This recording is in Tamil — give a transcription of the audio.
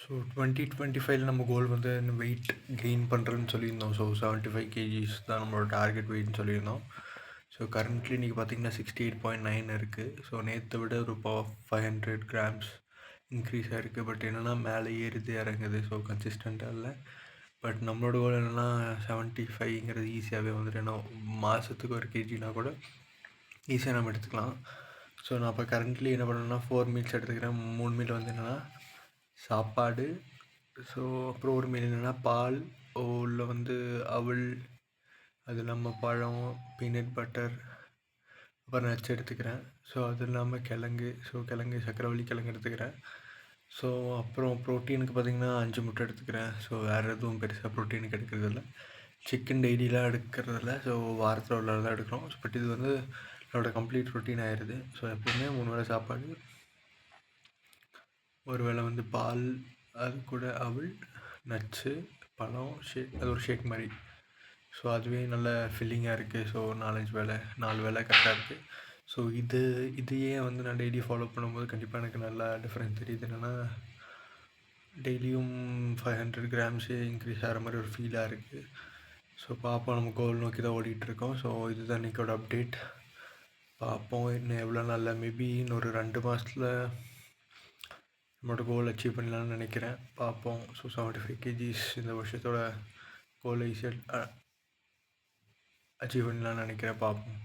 ஸோ 2025 நம்ம கோல் வந்து வெயிட் கெயின் பண்ணுறதுன்னு சொல்லியிருந்தோம். ஸோ 75 கேஜிஸ் தான் நம்மளோட டார்கெட் வெயிட்னு சொல்லியிருந்தோம். ஸோ கரண்ட்லி இன்றைக்கி பார்த்திங்கன்னா 68.9 இருக்குது. ஸோ நேற்றை விட ஒரு 500 கிராம்ஸ் இன்க்ரீஸ் ஆகிருக்கு. பட் என்னென்னா மேலே ஏறுது இறங்குது. ஸோ கன்சிஸ்டண்ட்டாக இல்லை. பட் நம்மளோட கோல் என்னென்னா 75ங்கிறது ஈஸியாகவே வந்துட்டு ஏன்னா மாதத்துக்கு ஒரு கேஜினா கூட ஈஸியாக நம்ம எடுத்துக்கலாம். ஸோ நான் இப்போ கரண்ட்லி என்ன பண்ணேன்னா 4 மீல்ஸ் எடுத்துக்கிறேன். 3 மீல் வந்து என்னென்னா சாப்பாடு, ஸோ அப்புறம் ஒரு மீல் என்னென்னா பால், உள்ள வந்து அவல், அது இல்லாமல் பழம், பீனட் பட்டர், அப்புறம் நட்ஸ் எடுத்துக்கிறேன். ஸோ அது இல்லாமல் கிழங்கு, ஸோ கிழங்கு சக்கரவள்ளி கிழங்கு எடுத்துக்கிறேன். ஸோ அப்புறம் ப்ரோட்டீனுக்கு பார்த்திங்கன்னா 5 முட்டை எடுத்துக்கிறேன். ஸோ வேறு எதுவும் பெருசாக ப்ரோட்டீனுக்கு எடுக்கிறதில்ல. சிக்கன் டெய்லிலாம் எடுக்கிறதில்ல. ஸோ வாரத்தில் உள்ள தான் எடுக்கிறோம். பட் இது வந்து என்னோடய கம்ப்ளீட் ரொட்டீன் ஆயிடுது. ஸோ எப்போவுமே 3 வேளை சாப்பாடு, ஒரு வேளை வந்து பால், அது கூட அவல், நட்ஸு, பழம், ஷேக், அது ஒரு ஷேக் மாதிரி. ஸோ அதுவே நல்ல ஃபில்லிங்காக இருக்குது. ஸோ 4 வேளை கரெக்டாக இருக்குது. ஸோ இதையே வந்து நான் டெய்லி ஃபாலோ பண்ணும்போது கண்டிப்பாக எனக்கு நல்லா டிஃப்ரென்ஸ் தெரியுது. என்னென்னா டெய்லியும் 500 கிராம்ஸே இன்க்ரீஸ் ஆகிற மாதிரி ஒரு ஃபீலாக இருக்குது. ஸோ பார்ப்போம், நம்ம கோல் நோக்கி தான் ஓடிட்டுருக்கோம். ஸோ இதுதான் இன்றைக்கோட அப்டேட். பார்ப்போம் இன்னும் எவ்வளோ நாளில், மேபி இன்னொரு 2 மாதத்தில் நம்மளோட கோல் அச்சீவ் பண்ணலான்னு நினைக்கிறேன். பார்ப்போம். ஸோ 75 கேஜிஸ் இந்த வருஷத்தோட கோலை அச்சீவ் பண்ணலான்னு நினைக்கிறேன். பார்ப்போம்.